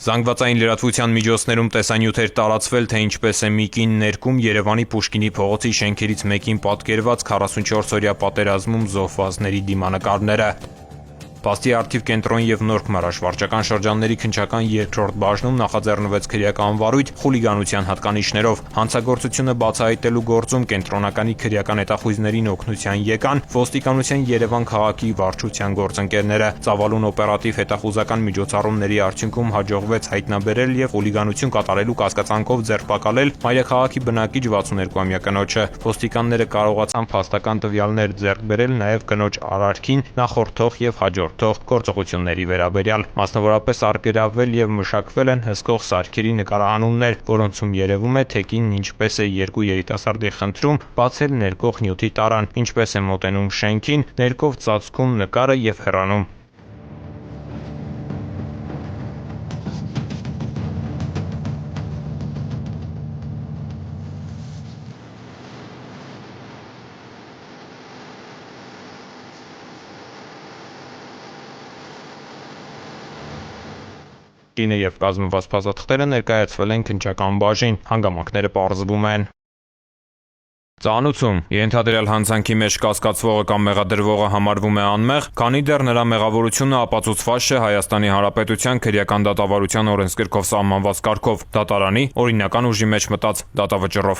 Զանգվածային լրատվության միջոցներում տեսանյութեր տարածվել, թե ինչպես է մի կին ներկում Երևանի Պուշկինի փողոցի շենքերից մեկին պատկերված 44-օրյա պատերազմում զոհվածների դիմանկարները։ Փաստի առթիվ կենտրոն և Նորք մարաշվարչական շրջանների քննչական երկրորդ բաժնում նախաձեռնվեց քրեական վարույթ խուլիգանության հատկանիշներով։ Հանցագործությունը բացահայտելու գործում կենտրոնականի քրեական հետախույզներին օգնության եկան ոստիկանության Երևան քաղաքի վարչության գործընկերները։ Ծավալուն օպերատիվ հետախուզական միջոցառումների արդյունքում հաջողվեց հայտնաբերել և խուլիգանություն կատարելու կասկածանքով ձերբակալել մայրաքաղաքի բնակիչ 62-ամյա կնոջը։ Ոստիկանները կարողացան փաստական տվյալներ ձեռք բերել նաև կնոջ արարքին նախորդող և հաջորդող գործողությունների վերաբերյալ։ Մասնավորապես առգրավվել և մշակվել են հսկող սարքերի նկարահանումներ, որոնցում երևում է, թե կինն ինչպես է երկու երիտասարդի խնդրում բացել ներկող նյութի տարան, ինչպես է մոտենում շենքին, ներկով ծածկում նկարը և հեռանում։ Կինը և կազմված փաստաթղթերը ներկայացվել են քննչական բաժին։ Հանգամանքները պարզվում են։ Ծանուցում ենթադրյալ հանցանքի մեջ կասկածվողը կամ մեղադրվողը համարվում է անմեղ, քանի դեռ նրա մեղավորությունը ապացուցված չէ Հայաստանի Հանրապետության քրեական դատավարության օրենսգրքով սահմանված կարգով՝ դատարանի օրինական ուժի մեջ մտած դատավճռով։